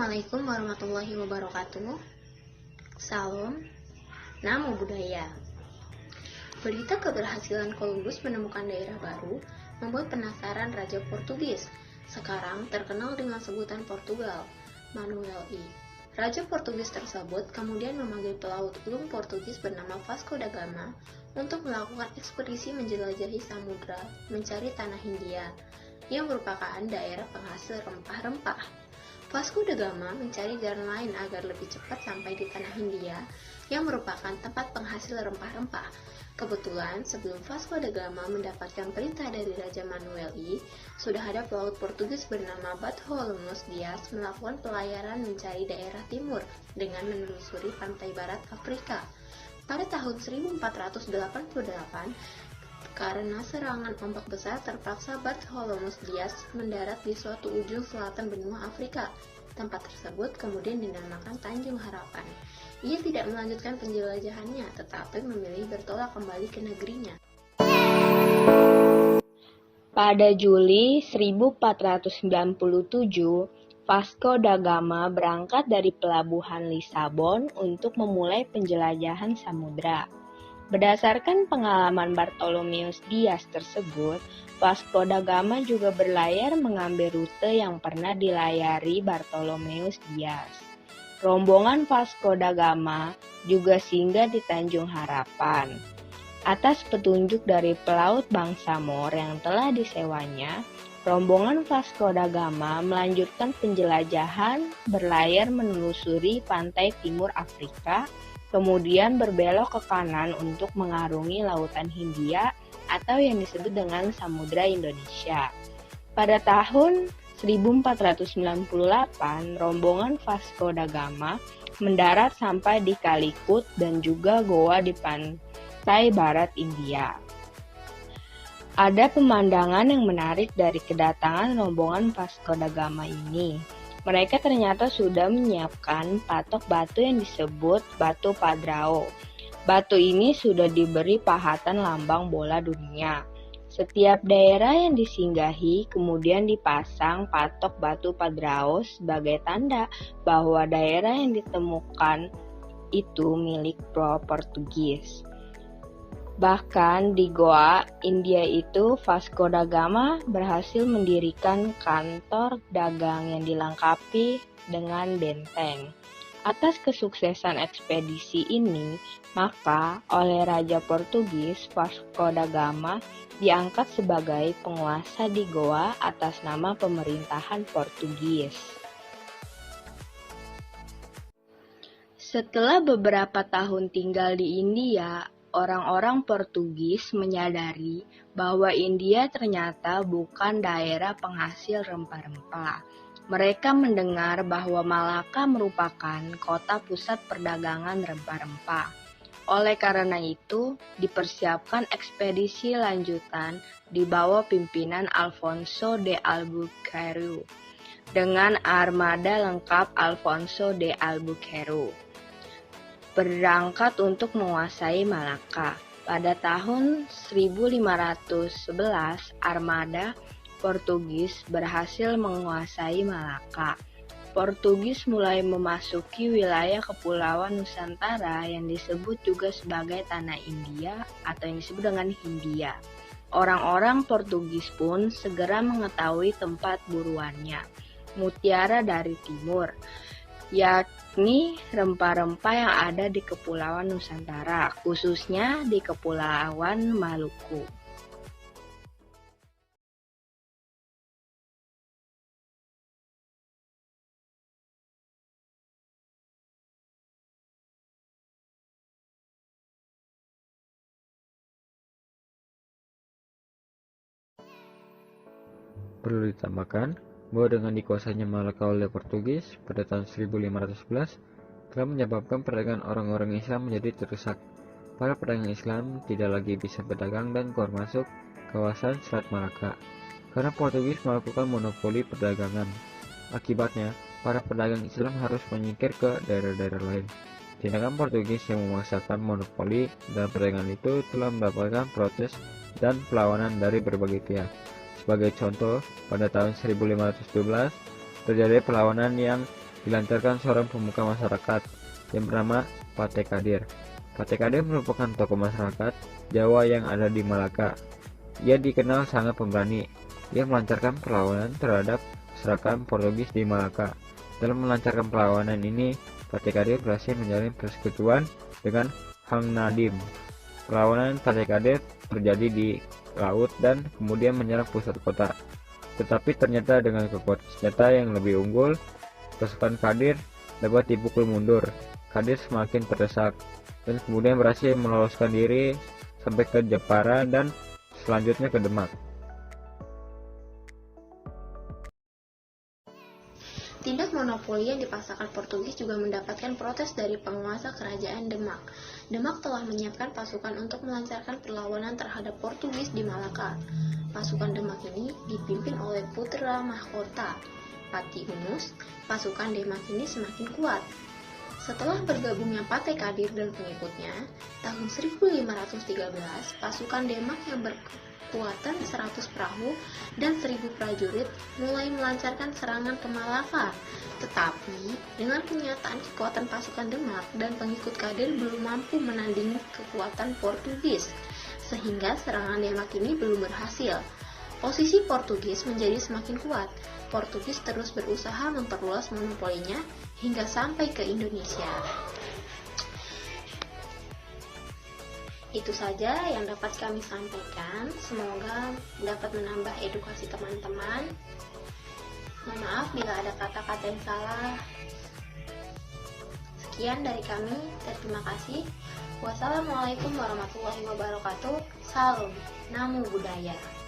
Assalamualaikum warahmatullahi wabarakatuh. Salam, namo budaya. Berita keberhasilan Columbus menemukan daerah baru membuat penasaran Raja Portugis, sekarang terkenal dengan sebutan Portugal, Manuel I. Raja Portugis tersebut kemudian memanggil pelaut ulung Portugis bernama Vasco da Gama untuk melakukan ekspedisi menjelajahi samudra mencari tanah Hindia, yang merupakan daerah penghasil rempah-rempah. Vasco da Gama mencari jalan lain agar lebih cepat sampai di tanah Hindia yang merupakan tempat penghasil rempah-rempah. Kebetulan sebelum Vasco da Gama mendapatkan perintah dari Raja Manuel I, sudah ada pelaut Portugis bernama Bartolomeu Dias melakukan pelayaran mencari daerah timur dengan menelusuri pantai barat Afrika. Pada tahun 1488, karena serangan ombak besar, terpaksa Bartolomeu Dias mendarat di suatu ujung selatan benua Afrika. Tempat tersebut kemudian dinamakan Tanjung Harapan. Ia tidak melanjutkan penjelajahannya, tetapi memilih bertolak kembali ke negerinya. Pada Juli 1497, Vasco da Gama berangkat dari pelabuhan Lisabon untuk memulai penjelajahan samudra. Berdasarkan pengalaman Bartolomeu Dias tersebut, Vasco da Gama juga berlayar mengambil rute yang pernah dilayari Bartolomeu Dias. Rombongan Vasco da Gama juga singgah di Tanjung Harapan. Atas petunjuk dari pelaut bangsa Moor yang telah disewanya, rombongan Vasco da Gama melanjutkan penjelajahan berlayar menelusuri pantai timur Afrika, kemudian berbelok ke kanan untuk mengarungi Lautan Hindia atau yang disebut dengan Samudra Indonesia. Pada tahun 1498, rombongan Vasco da Gama mendarat sampai di Calicut dan juga Goa di pantai barat India. Ada pemandangan yang menarik dari kedatangan rombongan Vasco da Gama ini. Mereka ternyata sudah menyiapkan patok batu yang disebut Batu Padrao. Batu ini sudah diberi pahatan lambang bola dunia. Setiap daerah yang disinggahi kemudian dipasang patok Batu Padrao sebagai tanda bahwa daerah yang ditemukan itu milik Portugis. Bahkan di Goa, India itu, Vasco da Gama berhasil mendirikan kantor dagang yang dilengkapi dengan benteng. Atas kesuksesan ekspedisi ini, maka oleh Raja Portugis, Vasco da Gama diangkat sebagai penguasa di Goa atas nama pemerintahan Portugis. Setelah beberapa tahun tinggal di India, orang-orang Portugis menyadari bahwa India ternyata bukan daerah penghasil rempah-rempah. Mereka mendengar bahwa Malaka merupakan kota pusat perdagangan rempah-rempah. Oleh karena itu, dipersiapkan ekspedisi lanjutan di bawah pimpinan Alfonso de Albuquerque dengan armada lengkap Alfonso de Albuquerque berangkat untuk menguasai Malaka. Pada tahun 1511, armada Portugis berhasil menguasai Malaka. Portugis mulai memasuki wilayah kepulauan Nusantara yang disebut juga sebagai Tanah India atau yang disebut dengan Hindia. Orang-orang Portugis pun segera mengetahui tempat buruannya, mutiara dari timur, yakni rempah-rempah yang ada di Kepulauan Nusantara, khususnya di Kepulauan Maluku. Perlu ditambahkan bahwa dengan dikuasainya Malaka oleh Portugis pada tahun 1511 telah menyebabkan perdagangan orang-orang Islam menjadi terdesak. Para pedagang Islam tidak lagi bisa berdagang dan keluar masuk kawasan Selat Malaka karena Portugis melakukan monopoli perdagangan. Akibatnya, para pedagang Islam harus menyingkir ke daerah-daerah lain. Tindakan Portugis yang memaksakan monopoli dalam perdagangan itu telah mendapatkan protes dan perlawanan dari berbagai pihak. Sebagai contoh, pada tahun 1512 terjadi perlawanan yang dilancarkan seorang pemuka masyarakat yang bernama Pate Kadir. Pate Kadir merupakan tokoh masyarakat Jawa yang ada di Malaka. Ia dikenal sangat pemberani. Ia melancarkan perlawanan terhadap serangan Portugis di Malaka. Dalam melancarkan perlawanan ini, Pate Kadir berhasil menjalin persekutuan dengan Hang Nadim. Perlawanan Pate Kadir terjadi di laut dan kemudian menyerang pusat kota. Tetapi ternyata dengan kekuatan senjata yang lebih unggul, pasukan Kadir dapat dipukul mundur. Kadir semakin terdesak dan kemudian berhasil meloloskan diri sampai ke Jepara dan selanjutnya ke Demak. Tindak monopoli yang dipaksakan Portugis juga mendapatkan protes dari penguasa kerajaan Demak. Demak telah menyiapkan pasukan untuk melancarkan perlawanan terhadap Portugis di Malaka. Pasukan Demak ini dipimpin oleh putra mahkota Pati Unus. Pasukan Demak ini semakin kuat. Setelah bergabungnya Pate Kadir dan pengikutnya, tahun 1513 pasukan Demak yang berkekuatan 100 perahu dan 1000 prajurit mulai melancarkan serangan ke Malaka. Tetapi dengan kenyataan kekuatan pasukan Demak dan pengikut Kadir belum mampu menandingi kekuatan Portugis, sehingga serangan Demak ini belum berhasil. Posisi Portugis menjadi semakin kuat. Portugis terus berusaha memperluas monopolinya hingga sampai ke Indonesia. Itu saja yang dapat kami sampaikan. Semoga dapat menambah edukasi teman-teman. Mohon maaf bila ada kata-kata yang salah. Sekian dari kami dan terima kasih. Wassalamualaikum warahmatullahi wabarakatuh. Salam Namo Buddhaya.